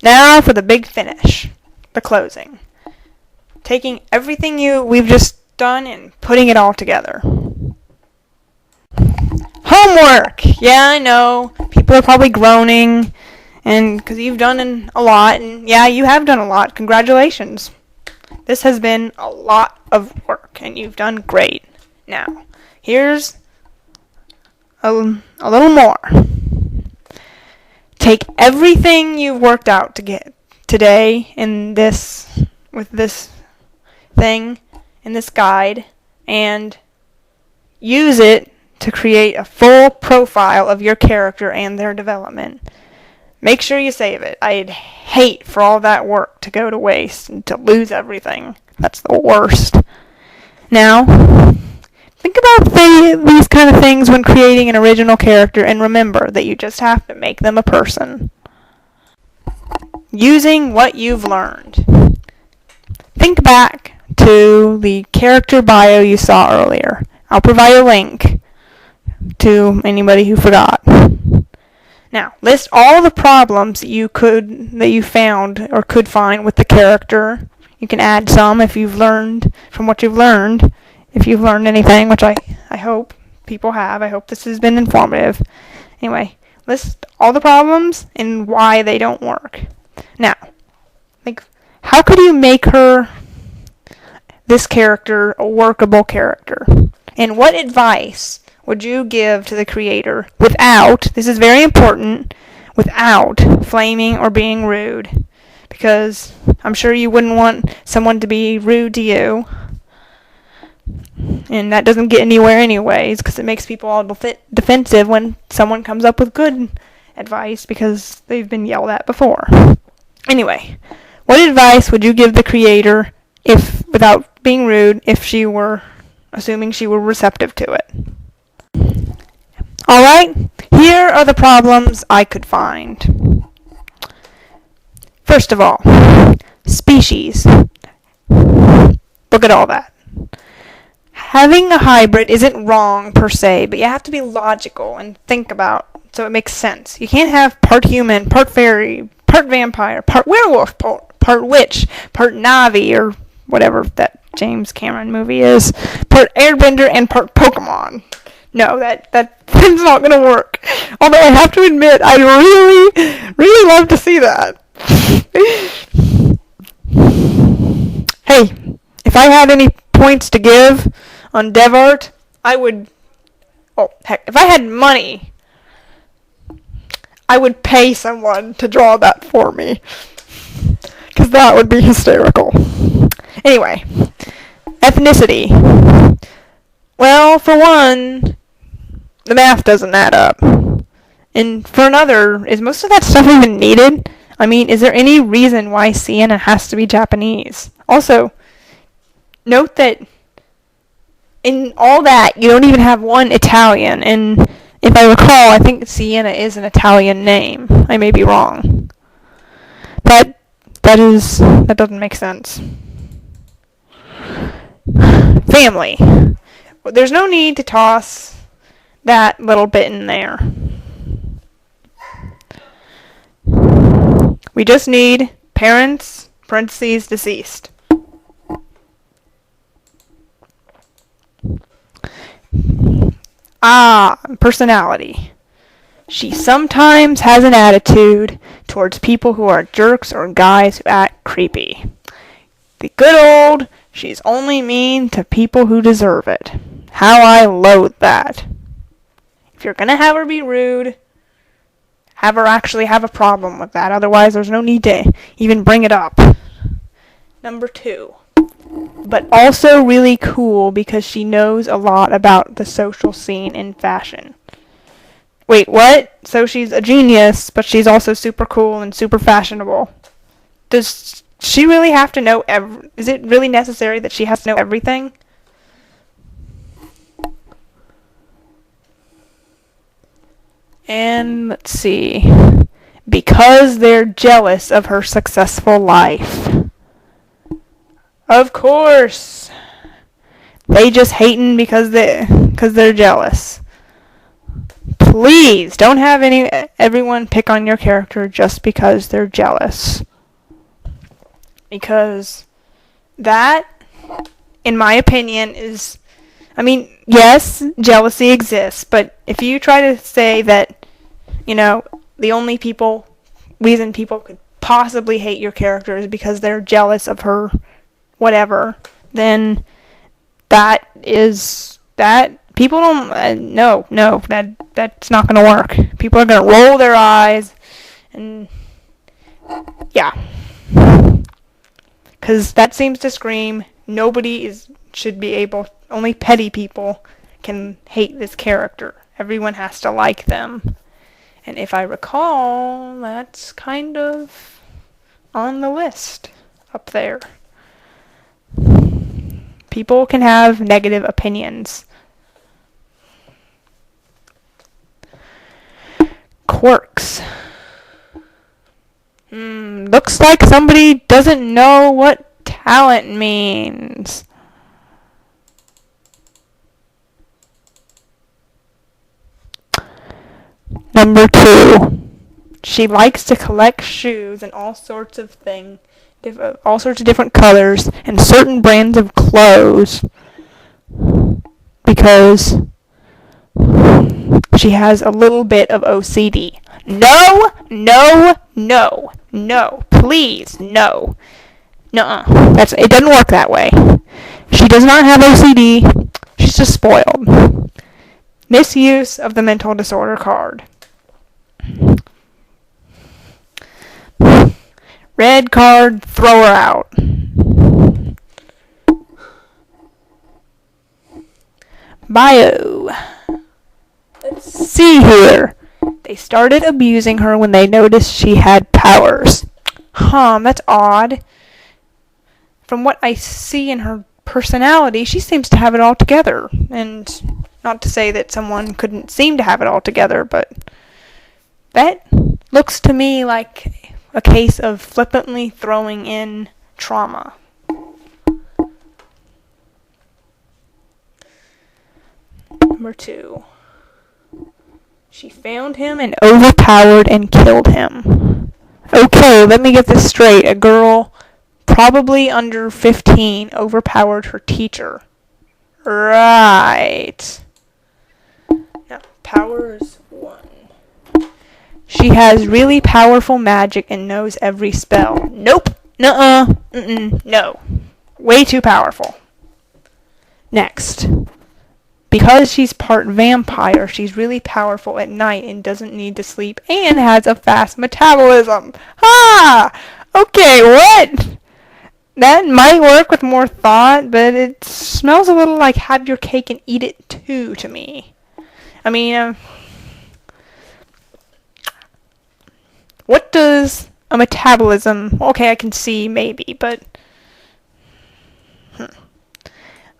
Now for the big finish, the closing. Taking everything we've just done and putting it all together. Homework! Yeah, I know. People are probably groaning, and because you've done a lot, and yeah, you have done a lot. Congratulations. This has been a lot of work, and you've done great. Now, here's a little more. Take everything you've worked out to get today with this thing, in this guide, and use it to create a full profile of your character and their development. Make sure you save it. I'd hate for all that work to go to waste and to lose everything. That's the worst. Now, think about these kind of things when creating an original character, and remember that you just have to make them a person. Using what you've learned. Think back to the character bio you saw earlier. I'll provide a link to anybody who forgot. Now, list all the problems that you found or could find with the character. You can add some if you've learned from what you've learned. If you've learned anything, which I hope people have. I hope this has been informative. Anyway, list all the problems and why they don't work. Now, how could you make this character a workable character? And what advice would you give to the creator without, this is very important, without flaming or being rude? Because I'm sure you wouldn't want someone to be rude to you. And that doesn't get anywhere anyways, because it makes people all defensive when someone comes up with good advice because they've been yelled at before. Anyway, what advice would you give the creator without being rude, assuming she were receptive to it? Alright, here are the problems I could find. First of all, species. Look at all that. Having a hybrid isn't wrong per se, but you have to be logical and think about so it makes sense. You can't have part human, part fairy, part vampire, part werewolf, part witch, part Navi, or whatever that James Cameron movie is, part airbender and part Pokemon. No, that's not going to work. Although I have to admit, I'd really, really love to see that. Hey, if I had any points to give on dev art, I would... Oh, heck, if I had money, I would pay someone to draw that for me. Because that would be hysterical. Anyway, ethnicity. Well, for one, the math doesn't add up. And for another, is most of that stuff even needed? I mean, is there any reason why Sienna has to be Japanese? Also, note that in all that, you don't even have one Italian. And if I recall, I think Sienna is an Italian name. I may be wrong. But that doesn't make sense. Family. There's no need to toss that little bit in there. We just need parents, parentheses, deceased. Personality. She sometimes has an attitude towards people who are jerks or guys who act creepy. The good old, she's only mean to people who deserve it. How I loathe that. If you're gonna have her be rude, have her actually have a problem with that. Otherwise, there's no need to even bring it up. Number 2. But also really cool because she knows a lot about the social scene in fashion. Wait, what? So she's a genius, but she's also super cool and super fashionable. Does she really have to know is it really necessary that she has to know everything? And let's see. Because they're jealous of her successful life. Of course. They just hating because they're jealous. Please don't have everyone pick on your character just because they're jealous. Because that, in my opinion, is, I mean, yes, jealousy exists, but if you try to say that, the only reason people could possibly hate your character is because they're jealous of her whatever, then people don't, no, that's not going to work. People are going to roll their eyes, and, yeah. Because that seems to scream, should be able, only petty people can hate this character. Everyone has to like them. And if I recall, that's kind of on the list up there. People can have negative opinions. Quirks. Looks like somebody doesn't know what talent means. Number 2. She likes to collect shoes and all sorts of different colors and certain brands of clothes because she has a little bit of OCD. No, please, no. Nuh-uh. It doesn't work that way. She does not have OCD. She's just spoiled. Misuse of the mental disorder card. Red card, throw her out. Bio. Let's see here. They started abusing her when they noticed she had powers. That's odd. From what I see in her personality, she seems to have it all together. And not to say that someone couldn't seem to have it all together, but that looks to me like a case of flippantly throwing in trauma. Number 2. She found him and overpowered and killed him. Okay, let me get this straight. A girl, probably under 15, overpowered her teacher. Right. Now, powers 1. She has really powerful magic and knows every spell. Nope. Nuh-uh. No. Way too powerful. Next. Because she's part vampire, she's really powerful at night and doesn't need to sleep and has a fast metabolism. Okay, what? That might work with more thought, but it smells a little like have your cake and eat it too to me. I mean, what does a metabolism... Okay, I can see maybe, but...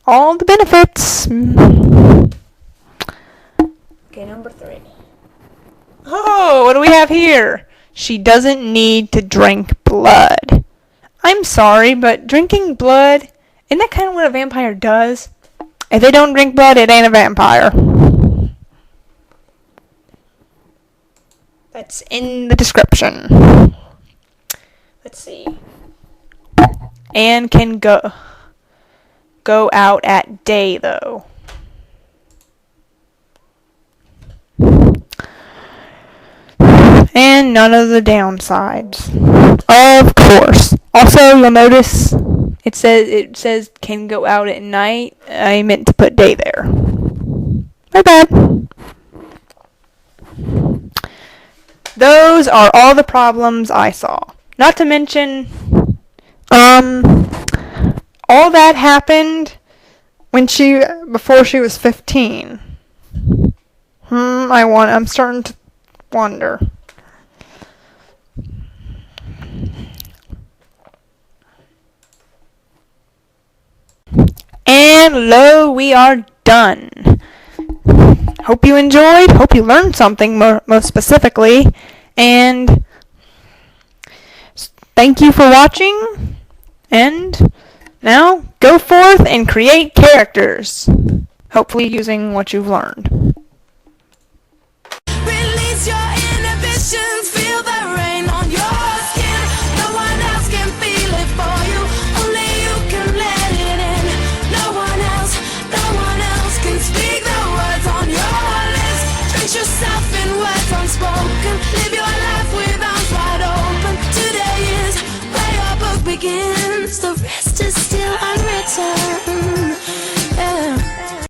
all the benefits. Okay, number 3. Oh, what do we have here? She doesn't need to drink blood. I'm sorry, but drinking blood, isn't that kind of what a vampire does? If they don't drink blood, it ain't a vampire. That's in the description. Let's see. Anne can go out at day, though. And none of the downsides. Of course. Also, you'll notice it says can go out at night. I meant to put day there. My bad. Those are all the problems I saw. Not to mention, all that happened before she was 15. I'm starting to wonder. And lo, we are done. Hope you enjoyed. Hope you learned something most specifically. And thank you for watching. And now go forth and create characters. Hopefully using what you've learned. yourself in words unspoken. Live your life with arms wide open. Today is where your book begins. The rest